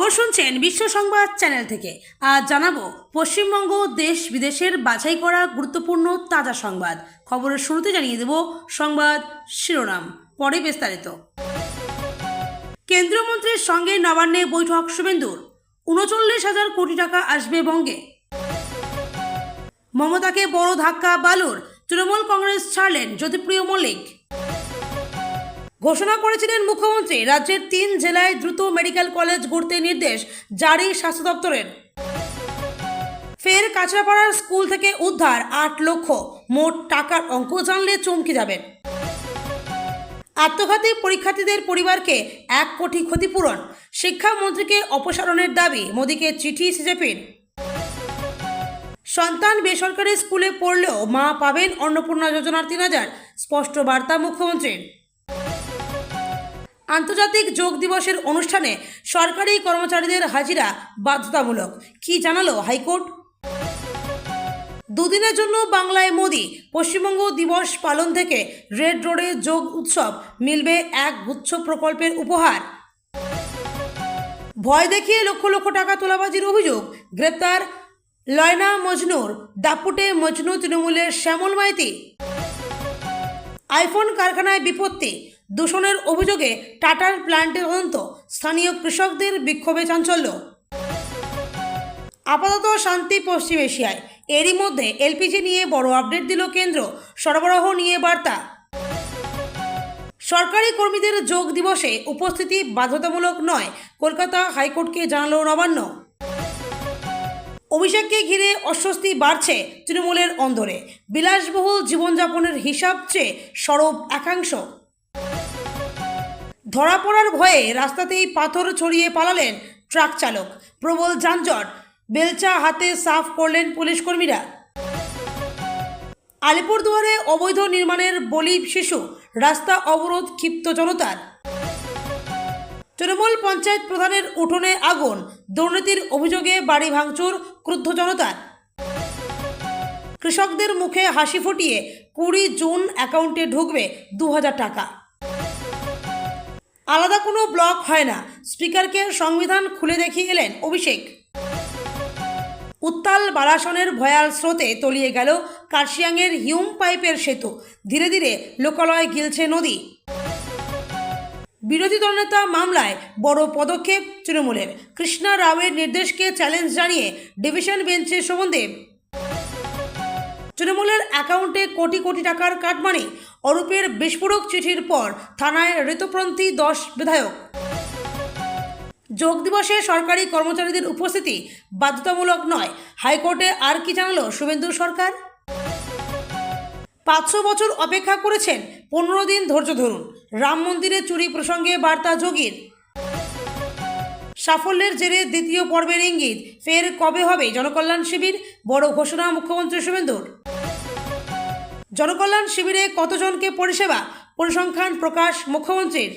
খবর শুনছেন বিশ্ব সংবাদ চ্যানেল থেকে। আজ জানাবো পশ্চিমবঙ্গ দেশ বিদেশের বাছাই করা গুরুত্বপূর্ণ তাজা সংবাদ। খবরের শুরুতে জানিয়ে দেব সংবাদ শিরোনাম, পরে বিস্তারিত। কেন্দ্রীয় মন্ত্রীর সঙ্গে নবান্নে বৈঠক শুভেন্দুর, ৩৯,০০০ কোটি টাকা আসবে বঙ্গে। মমতাকে বড় ধাক্কা বালুর, তৃণমূল কংগ্রেস ছাড়লেন জ্যোতিপ্রিয় মল্লিক। ঘোষণা করেছিলেন মুখ্যমন্ত্রী, রাজ্যের ৩ জেলায় দ্রুত মেডিকেল কলেজ গড়তে নির্দেশ জারি স্বাস্থ্য দপ্তরের। ফের কাঁচরাপাড়ার স্কুল থেকে উদ্ধার ৮ লক্ষ, মোট টাকার অঙ্ক জানলে চমকে যাবেন। আত্মঘাতী পরীক্ষার্থীদের পরিবারকে ১ কোটি ক্ষতিপূরণ, শিক্ষামন্ত্রীকে অপসারণের দাবি, মোদীকে চিঠি সিজেপির। সন্তান বেসরকারি স্কুলে পড়লেও মা পাবেন অন্নপূর্ণা যোজনার ৩,০০০, স্পষ্ট বার্তা মুখ্যমন্ত্রীর। আন্তর্জাতিক যোগ দিবসের অনুষ্ঠানে সরকারি কর্মচারীদের হাজিরা বাধ্যতামূলক, কি জানালো হাইকোর্ট। দুদিনের জন্য বাংলায় মোদি, পশ্চিমবঙ্গ দিবস পালন থেকে রেড রোডে যোগ উৎসব, মিলবে ১ গুচ্ছ প্রকল্পের উপহার। ভয় দেখিয়ে লক্ষ লক্ষ টাকা তোলাবাজির অভিযোগ, গ্রেপ্তার লয়না মজনুর, দাপুটে মজনু তৃণমূলের শ্যামল মাইতি। আইফোন কারখানায় বিপত্তি, দূষণের অভিযোগে টাটার প্ল্যান্টের তদন্ত, স্থানীয় কৃষকদের বিক্ষোভে চাঞ্চল্য। আপাতত শান্তি পশ্চিম এশিয়ায়, এরই মধ্যে এলপিজি নিয়ে বড় আপডেট দিল কেন্দ্র, সরবরাহ নিয়ে বার্তা। সরকারি কর্মীদের যোগ দিবসে উপস্থিতি বাধ্যতামূলক নয়, কলকাতা হাইকোর্টকে জানালো নবান্ন। অভিষেককে ঘিরে অস্বস্তি বাড়ছে তৃণমূলের অন্দরে, বিলাসবহুল জীবনযাপনের হিসাব চেয়ে সরব একাংশ। ধরা পড়ার ভয়ে রাস্তাতেই পাথর ছড়িয়ে পালালেন ট্রাক চালক, প্রবল যানজট, বেলচা হাতে সাফ করলেন পুলিশ কর্মীরা। আলিপুরদুয়ারে অবৈধ নির্মাণের বলি শিশু, রাস্তা অবরোধ ক্ষিপ্ত জনতার। তৃণমূল পঞ্চায়েত প্রধানের উঠোনে আগুন, দুর্নীতির অভিযোগে বাড়ি ভাঙচুর, ক্রুদ্ধ জনতার। কৃষকদের মুখে হাসি ফুটিয়ে ২০ জুন অ্যাকাউন্টে ঢুকবে ২,০০০ টাকা। আলাদা কোনো ব্লক হয় না, স্পিকারকে সংবিধান খুলে দেখিয়ে এলেন অভিষেক। উত্তাল বারাসনের ভয়াল স্রোতে তলিয়ে গেল কার্শিয়াংয়ের হিউম পাইপের সেতু, ধীরে ধীরে লোকালয়ে গিলছে নদী। বিরোধী দলনেতা মামলায় বড় পদক্ষেপ তৃণমূলের, কৃষ্ণা রাওয়ের নির্দেশকে চ্যালেঞ্জ জানিয়ে ডিভিশন বেঞ্চে শোভনদেব। তৃণমূলের অ্যাকাউন্টে কোটি কোটি টাকার কাটমানি, অরূপের বিস্ফোরক চিঠির পর থানায় ঋতুপন্থী ১০ বিধায়ক। যোগ দিবসে সরকারি কর্মচারীদের উপস্থিতি বাধ্যতামূলক নয়, হাইকোর্টে আর কি জানালো শুভেন্দু সরকার। ৫০০ বছর অপেক্ষা করেছেন, ১৫ দিন ধৈর্য ধরুন, রাম মন্দিরে চুরি প্রসঙ্গে বার্তা যোগীর। সাফল্যের জেরে দ্বিতীয় পর্বের ইঙ্গিত, ফের কবে হবে জনকল্যাণ শিবির, বড় ঘোষণা মুখ্যমন্ত্রী শুভেন্দুর। জনকল্যাণ শিবিরে কতজনকে পরিষেবা, পরিসংখ্যান প্রকাশ মুখ্যমন্ত্রীর।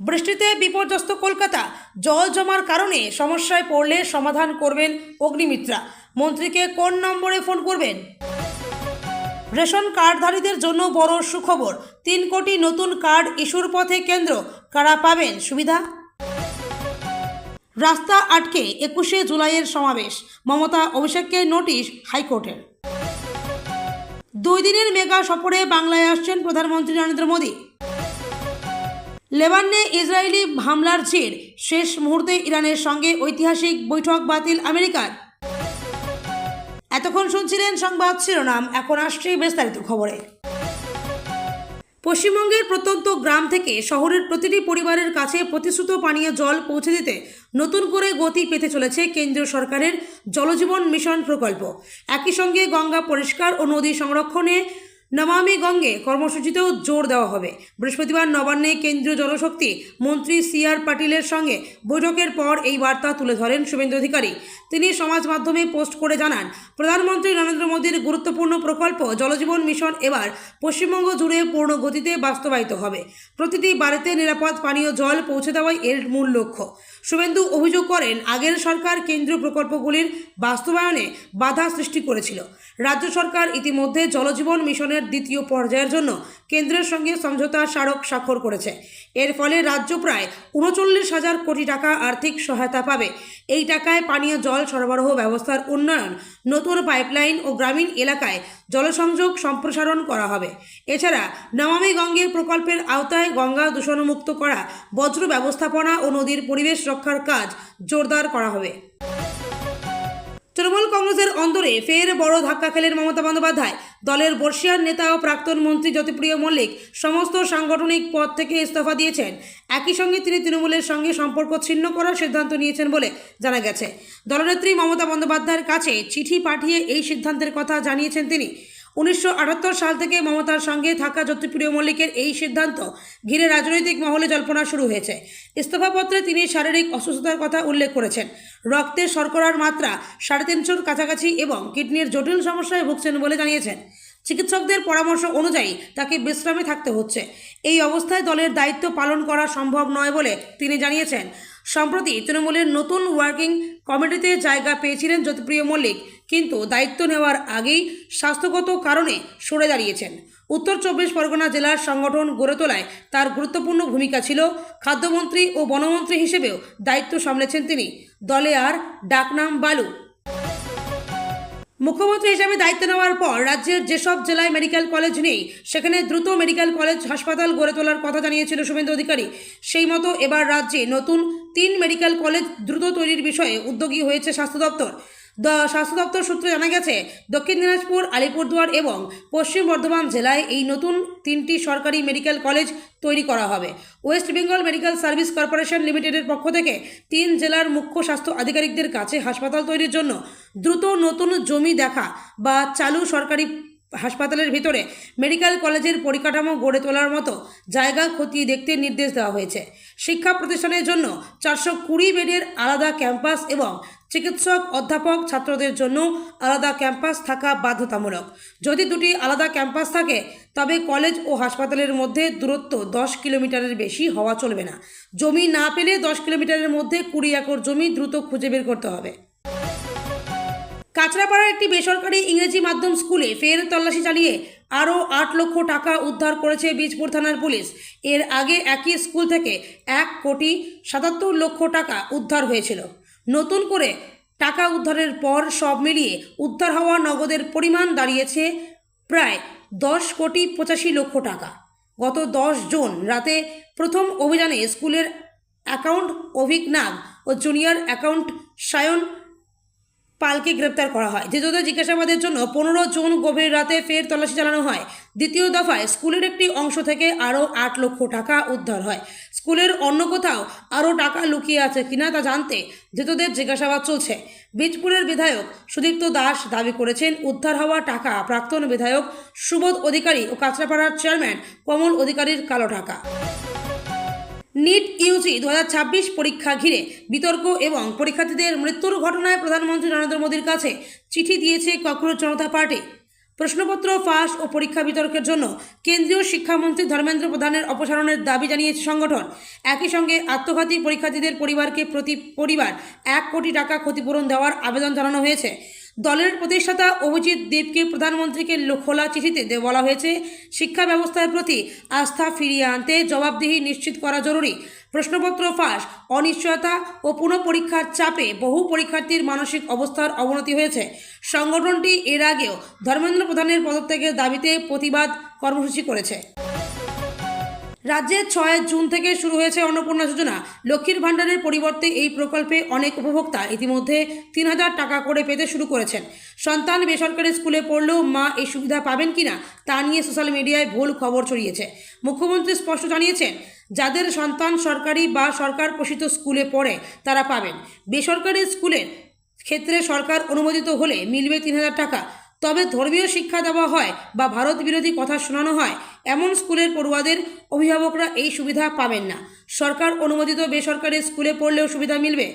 বৃষ্টিতে বিপর্যস্ত কলকাতা, জল জমার কারণে সমস্যায় পড়লে সমাধান করবেন অগ্নিমিত্রা, মন্ত্রীকে কোন নম্বরে ফোন করবেন। রেশন কার্ডধারীদের জন্য বড় সুখবর, ৩ কোটি নতুন কার্ড ইস্যুর পথে কেন্দ্র, কারা পাবেন সুবিধা। রাস্তা আটকে ২১শে জুলাইয়ের সমাবেশ, মমতা অভিষেককে নোটিশ হাইকোর্টের। ২ দিনের মেগা সফরে বাংলায় আসছেন প্রধানমন্ত্রী নরেন্দ্র মোদী। লেবাননে ইসরায়েলি হামলার জের, শেষ মুহূর্তে ইরানের সঙ্গে ঐতিহাসিক বৈঠক বাতিল আমেরিকার। এতক্ষণ শুনছিলেন সংবাদ শিরোনাম, এখন আসছে বিস্তারিত খবরে। পশ্চিমবঙ্গের প্রত্যন্ত গ্রাম থেকে শহরের প্রতিটি পরিবারের কাছে প্রতিশ্রুত পানীয় জল পৌঁছে দিতে নতুন করে গতি পেতে চলেছে কেন্দ্রীয় সরকারের জলজীবন মিশন প্রকল্প। একই সঙ্গে গঙ্গা পরিষ্কার ও নদী সংরক্ষণে নমামি গঙ্গে কর্মসূচিতেও জোর দেওয়া হবে। বৃহস্পতিবার নবান্নে কেন্দ্রীয় জলশক্তি মন্ত্রী CR পাটিলের সঙ্গে বৈঠকের পর এই বার্তা তুলে ধরেন শুভেন্দু অধিকারী। তিনি সমাজ মাধ্যমে পোস্ট করে জানান, প্রধানমন্ত্রী নরেন্দ্র মোদীর গুরুত্বপূর্ণ প্রকল্প জলজীবন মিশন এবার পশ্চিমবঙ্গ জুড়ে পূর্ণ গতিতে বাস্তবায়িত হবে। প্রতিটি বাড়িতে নিরাপদ পানীয় জল পৌঁছে দেওয়াই এর মূল লক্ষ্য। শুভেন্দু অভিযোগ করেন, আগের সরকার কেন্দ্রীয় প্রকল্পগুলির বাস্তবায়নে বাধা সৃষ্টি করেছিল। রাজ্য সরকার ইতিমধ্যে জলজীবন মিশনের উন্নয়নের দ্বিতীয় পর্যায়ের জন্য কেন্দ্রের সঙ্গে সমঝোতা স্মারক স্বাক্ষর করেছে। এর ফলে রাজ্য প্রায় ৩৯,০০০ কোটি টাকা আর্থিক সহায়তা পাবে। এই টাকায় পানীয় জল সরবরাহ ব্যবস্থার উন্নয়ন, নতুন পাইপলাইন ও গ্রামীণ এলাকায় জলসংযোগ সম্প্রসারণ করা হবে। এছাড়া নমামি গঙ্গে প্রকল্পের আওতায় গঙ্গা দূষণমুক্ত করা, বজ্র ব্যবস্থাপনা ও নদীর পরিবেশ রক্ষার কাজ জোরদার করা হবে। তৃণমূল কংগ্রেসের অন্দরে ফের বড় ধাক্কা খেলেন মমতা বন্দ্যোপাধ্যায়। দলের বর্ষিয়ান নেতা ও প্রাক্তন মন্ত্রী জ্যোতিপ্রিয় মল্লিক সমস্ত সাংগঠনিক পদ থেকে ইস্তফা দিয়েছেন। একই সঙ্গে তিনি তৃণমূলের সঙ্গে সম্পর্ক ছিন্ন করার সিদ্ধান্ত নিয়েছেন বলে জানা গেছে। দলনেত্রী মমতা বন্দ্যোপাধ্যায়ের কাছে চিঠি পাঠিয়ে এই সিদ্ধান্তের কথা জানিয়েছেন তিনি। 1978 সাল থেকে মমতার সঙ্গে থাকা জ্যোতিপ্রিয় মল্লিকের এই সিদ্ধান্ত ঘিরে রাজনৈতিক মহলে জল্পনা শুরু হয়েছে। ইস্তফাপত্রে তিনি শারীরিক অসুস্থতার কথা উল্লেখ করেছেন। রক্তে শর্করার মাত্রা 350-র কাছাকাছি এবং কিডনির জটিল সমস্যায় ভুগছেন বলে জানিয়েছেন। চিকিৎসকদের পরামর্শ অনুযায়ী তাকে বিশ্রামে থাকতে হচ্ছে। এই অবস্থায় দলের দায়িত্ব পালন করা সম্ভব নয় বলে তিনি জানিয়েছেন। সম্প্রতি তৃণমূলের নতুন ওয়ার্কিং কমিটিতে জায়গা পেয়েছিলেন জ্যোতিপ্রিয় মল্লিক, কিন্তু দায়িত্ব নেওয়ার আগেই স্বাস্থ্যগত কারণে সরে দাঁড়িয়েছেন। উত্তর 24 পরগনা জেলার সংগঠন গড়ে তোলায় তার গুরুত্বপূর্ণ ভূমিকা ছিল। খাদ্যমন্ত্রী ও বনমন্ত্রী হিসেবেও দায়িত্ব সামলেছেন তিনি। দলে আর ডাকনাম বালু। মুখ্যমন্ত্রী হিসেবে দায়িত্ব নেওয়ার পর রাজ্যের যেসব জেলায় মেডিকেল কলেজ নেই সেখানে দ্রুত মেডিকেল কলেজ হাসপাতাল গড়ে তোলার কথা জানিয়েছিল শুভেন্দু অধিকারী। সেই মতো এবার রাজ্যে নতুন 3 মেডিকেল কলেজ দ্রুত তৈরির বিষয়ে উদ্যোগী হয়েছে স্বাস্থ্য দপ্তর। স্বাস্থ্য দপ্তর সূত্রে জানা গেছে, দক্ষিণ দিনাজপুর, আলিপুরদুয়ার এবং পশ্চিম বর্ধমান জেলায় এই নতুন 3টি সরকারি মেডিকেল কলেজ তৈরি করা হবে। West Bengal medical service corporation লিমিটেডের পক্ষ থেকে 3 জেলার মুখ্য স্বাস্থ্য আধিকারিকদের কাছে হাসপাতাল তৈরির জন্য দ্রুত নতুন জমি দেখা বা চালু সরকারি হাসপাতালের ভিতরে মেডিকেল কলেজের পরিকাঠামো গড়ে তোলার মতো জায়গা খতিয়ে দেখতে নির্দেশ দেওয়া হয়েছে। শিক্ষা প্রতিষ্ঠানের জন্য 420 বেডের আলাদা ক্যাম্পাস এবং চিকিৎসক, অধ্যাপক, ছাত্রদের জন্য আলাদা ক্যাম্পাস থাকা বাধ্যতামূলক। যদি দুটি আলাদা ক্যাম্পাস থাকে তবে কলেজ ও হাসপাতালের মধ্যে দূরত্ব 10 কিলোমিটারের বেশি হওয়া চলবে না। জমি না পেলে 10 কিলোমিটারের মধ্যে 20 একর জমি দ্রুত খুঁজে বের করতে হবে। কাঁচরাপাড়ার একটি বেসরকারি ইংরেজি মাধ্যম স্কুলে ফের তল্লাশি চালিয়ে আরও 8 লক্ষ টাকা উদ্ধার করেছে বীজপুর থানার পুলিশ। এর আগে একই স্কুল থেকে 1,77 লক্ষ টাকা উদ্ধার হয়েছিল। নতুন করে টাকা উদ্ধারের পর সব মিলিয়ে উদ্ধার হওয়া নগদের পরিমাণ দাঁড়িয়েছে প্রায় 10,85 লক্ষ টাকা। গত 10 জুন রাতে প্রথম অভিযানে স্কুলের অ্যাকাউন্ট অভিক নাগ ও জুনিয়র অ্যাকাউন্ট সায়ন পালকে গ্রেপ্তার করা হয়। যেহেতু জিজ্ঞাসাবাদের জন্য 15 জুন গভীর রাতে ফের তল্লাশি চালানো হয়। দ্বিতীয় দফায় স্কুলের একটি অংশ থেকে আরও 8 লক্ষ টাকা উদ্ধার হয়। স্কুলের অন্য কোথাও আরও টাকা লুকিয়ে আছে কিনা তা জানতে ধৃতদের জিজ্ঞাসাবাদ চলছে। বীজপুরের বিধায়ক সুদীপ্ত দাস দাবি করেছেন, উদ্ধার হওয়া টাকা প্রাক্তন বিধায়ক সুবোধ অধিকারী ও কাঁচরাপাড়ার চেয়ারম্যান কমল অধিকারীর কালো টাকা। নিট ইউজি 2026 পরীক্ষা ঘিরে বিতর্ক এবং পরীক্ষার্থীদের মৃত্যুর ঘটনায় প্রধানমন্ত্রী নরেন্দ্র মোদীর কাছে চিঠি দিয়েছে ককরোচ জনতা পার্টি। প্রশ্নপত্র ফাঁস ও পরীক্ষা বিতর্কের জন্য কেন্দ্রীয় শিক্ষামন্ত্রী ধর্মেন্দ্র প্রধানের অপসারণের দাবি জানিয়েছে সংগঠন। একই সঙ্গে আত্মঘাতী পরীক্ষার্থীদের পরিবারকে প্রতি পরিবার 1 কোটি টাকা ক্ষতিপূরণ দেওয়ার আবেদন জানানো হয়েছে। দলের প্রতিষ্ঠাতা অভিজিৎ দেবকে প্রধানমন্ত্রীকে খোলা চিঠিতে বলা হয়েছে, শিক্ষা ব্যবস্থার প্রতি আস্থা ফিরিয়ে আনতে জবাবদিহি নিশ্চিত করা জরুরি। প্রশ্নপত্র ফাঁস, অনিশ্চয়তা ও পুনঃপরীক্ষার চাপে বহু পরীক্ষার্থীর মানসিক অবস্থার অবনতি হয়েছে। সংগঠনটি এর আগেও ধর্মেন্দ্র প্রধানের পদত্যাগের দাবিতে প্রতিবাদ কর্মসূচি করেছে। রাজ্যে 6 জুন থেকে শুরু হয়েছে অন্নপূর্ণা যোজনা। লক্ষ্মীর ভাণ্ডারের পরিবর্তে এই প্রকল্পে অনেক উপভোক্তা ইতিমধ্যে 3,000 টাকা করে পেতে শুরু করেছেন। সন্তান বেসরকারি স্কুলে পড়লেও মা এই সুবিধা পাবেন কিনা তা নিয়ে সোশ্যাল মিডিয়ায় ভুল খবর ছড়িয়েছে। মুখ্যমন্ত্রী স্পষ্ট জানিয়েছেন, যাদের সন্তান সরকারি বা সরকার পোষিত স্কুলে পড়ে তারা পাবেন। বেসরকারি স্কুলের ক্ষেত্রে সরকার অনুমোদিত হলে মিলবে 3,000 টাকা। তবে ধর্মীয় শিক্ষা দেওয়া হয় বা ভারত বিরোধী কথা শোনানো হয় এমন স্কুলের পড়ুয়াদের অভিভাবকরা এই সুবিধা পাবেন না। সরকার অনুমোদিত বেসরকারি স্কুলে পড়লেও সুবিধা মিলবে।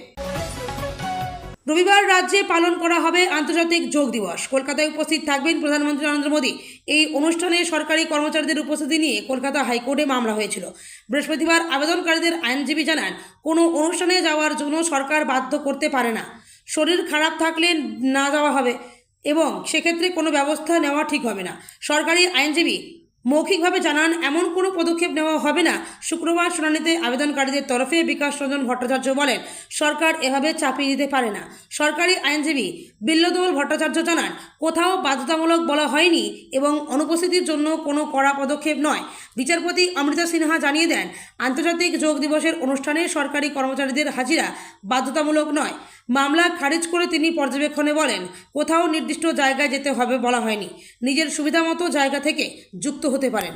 রবিবার রাজ্যে পালন করা হবে আন্তর্জাতিক যোগ দিবস। কলকাতায় উপস্থিত থাকবেন প্রধানমন্ত্রী নরেন্দ্র মোদী। এই অনুষ্ঠানে সরকারি কর্মচারীদের উপস্থিতি নিয়ে কলকাতা হাইকোর্টে মামলা হয়েছিল। বৃহস্পতিবার আবেদনকারীদের আইনজীবী জানান, কোনো অনুষ্ঠানে যাওয়ার জন্য সরকার বাধ্য করতে পারে না। শরীর খারাপ থাকলে না যাওয়া হবে। এবং সেক্ষেত্রে কোনো ব্যবস্থা নেওয়া ঠিক হবে না। সরকারি আইনজীবী মৌখিকভাবে জানান, এমন কোনো পদক্ষেপ নেওয়া হবে না। শুক্রবার শুনানিতে আবেদনকারীদের তরফে বিকাশ রঞ্জন ভট্টাচার্য বলেন, সরকার এভাবে চাপিয়ে দিতে পারে না। সরকারি আইনজীবী বিল্লদৌল ভট্টাচার্য জানান, কোথাও বাধ্যতামূলক বলা হয়নি এবং অনুপস্থিতির জন্য কোনো কড়া পদক্ষেপ নয়। বিচারপতি অমৃতা সিনহা জানিয়ে দেন, আন্তর্জাতিক যোগ দিবসের অনুষ্ঠানে সরকারি কর্মচারীদের হাজিরা বাধ্যতামূলক নয়। মামলা খারিজ করে তিনি পর্যবেক্ষণে বলেন, কোথাও নির্দিষ্ট জায়গায় যেতে হবে বলা হয়নি, নিজের সুবিধামতো জায়গা থেকে যুক্ত হতে পারেন।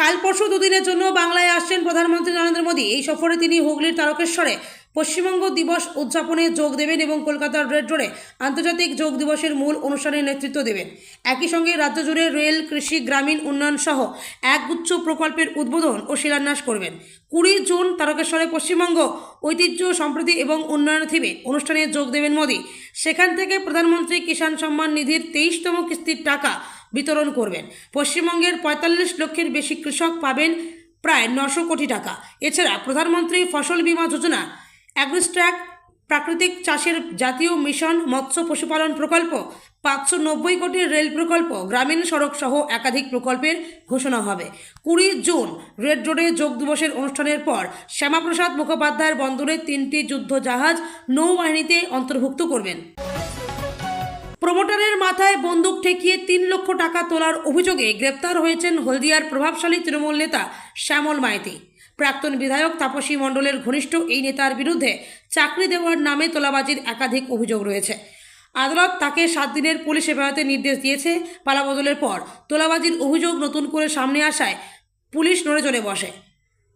কাল পরশু দুদিনের জন্য বাংলায় আসছেন প্রধানমন্ত্রী নরেন্দ্র মোদী। এই সফরে তিনি হুগলির তারকেশ্বরে পশ্চিমবঙ্গ দিবস উদযাপনে যোগ দেবেন এবং কলকাতার রেড রোডে আন্তর্জাতিক যোগ দিবসের মূল অনুষ্ঠানের নেতৃত্ব দেবেন। একই সঙ্গে রাজ্য জুড়ে রেল, কৃষি, গ্রামীণ উন্নয়ন সহ একগুচ্ছ প্রকল্পের উদ্বোধন ও শিলান্যাস করবেন। 20 জুন তারকেশ্বরে পশ্চিমবঙ্গ ঐতিহ্য, সম্প্রীতি এবং উন্নয়ন থিমে অনুষ্ঠানে যোগ দেবেন মোদী। সেখান থেকে প্রধানমন্ত্রী কিষাণ সম্মান নিধির 23তম কিস্তির টাকা বিতরণ করবেন। পশ্চিমবঙ্গের 45 লক্ষের বেশি কৃষক পাবেন প্রায় 900 কোটি টাকা। এছাড়া প্রধানমন্ত্রী ফসল বীমা যোজনা, অ্যাগ্রিস্ট্রাক, প্রাকৃতিক চাষের জাতীয় মিশন, মৎস্য পশুপালন প্রকল্প, 590 কোটির রেল প্রকল্প, গ্রামীণ সড়ক সহ একাধিক প্রকল্পের ঘোষণা হবে। 20 জুন রেড রোডে যোগ দিবসের অনুষ্ঠানের পর শ্যামাপ্রসাদ মুখোপাধ্যায়ের বন্দরে 3টি যুদ্ধ জাহাজ নৌবাহিনীতে অন্তর্ভুক্ত করবেন। প্রমোটারের মাথায় বন্দুক ঠেকিয়ে 3 লক্ষ টাকা তোলার অভিযোগে গ্রেপ্তার হয়েছেন হলদিয়ার প্রভাবশালী তৃণমূল নেতা শ্যামল মাইতি। প্রাক্তন বিধায়ক তাপসী মণ্ডলের ঘনিষ্ঠ এই নেতার বিরুদ্ধে চাকরি দেওয়ার নামে তোলাবাজির একাধিক অভিযোগ রয়েছে। আদালত তাকে 7 দিনের পুলিশ হেফাজতে নির্দেশ দিয়েছে। পালাবদলের পর তোলাবাজির অভিযোগ নতুন করে সামনে আসায় পুলিশ নড়ে চড়ে বসে।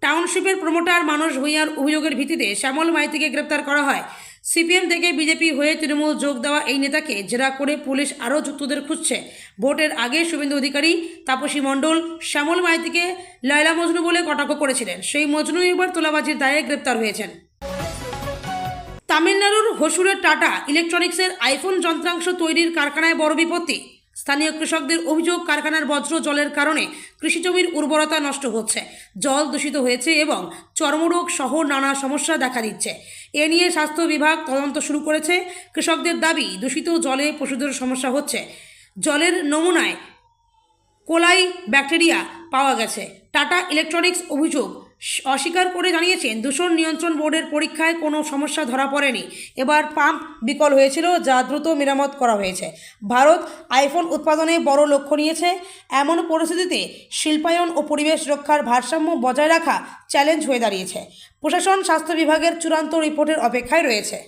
টাউনশিপের প্রমোটার মানস ভূঁইয়ার অভিযোগের ভিত্তিতে শ্যামল মাইতিকে গ্রেপ্তার করা হয়। সিপিএম থেকে বিজেপি হয়ে তৃণমূল যোগ দেওয়া এই নেতাকে জেরা করে পুলিশ আরও যুক্তদের খুঁজছে। ভোটের আগে শুভেন্দু অধিকারী, তাপসী মণ্ডল শ্যামল মাইতিকে লয়লা মজনু বলে কটাক্ষ করেছিলেন। সেই মজনু এবার তোলাবাজির দায়ে গ্রেপ্তার হয়েছেন। তামিলনাড়ুর হোসুরের টাটা ইলেকট্রনিক্সের আইফোন যন্ত্রাংশ তৈরির কারখানায় বড় বিপত্তি। স্থানীয় কৃষকদের অভিযোগ, কারখানার বজ্র জলের কারণে কৃষিজমির উর্বরতা নষ্ট হচ্ছে, জল দূষিত হয়েছে এবং চর্মরোগ সহ নানা সমস্যা দেখা দিচ্ছে। এ নিয়ে স্বাস্থ্য বিভাগ তদন্ত শুরু করেছে। কৃষকদের দাবি, দূষিত জলে পশুদের সমস্যা হচ্ছে। জলের নমুনায় কোলাই ব্যাকটেরিয়া পাওয়া গেছে। টাটা ইলেকট্রনিক্স অভিযোগ অস্বীকার করে জানিয়েছেন, দূষণ নিয়ন্ত্রণ বোর্ডের পরীক্ষায় কোনো সমস্যা ধরা পড়েনি। এবার পাম্প বিকল হয়েছিল, যা দ্রুত মেরামত করা হয়েছে। ভারত আইফোন উৎপাদনে বড় লক্ষ্য নিয়েছে। এমন পরিস্থিতিতে শিল্পায়ন ও পরিবেশ রক্ষার ভারসাম্য বজায় রাখা চ্যালেঞ্জ হয়ে দাঁড়িয়েছে। প্রশাসন স্বাস্থ্য বিভাগের চূড়ান্ত রিপোর্টের অপেক্ষায় রয়েছে।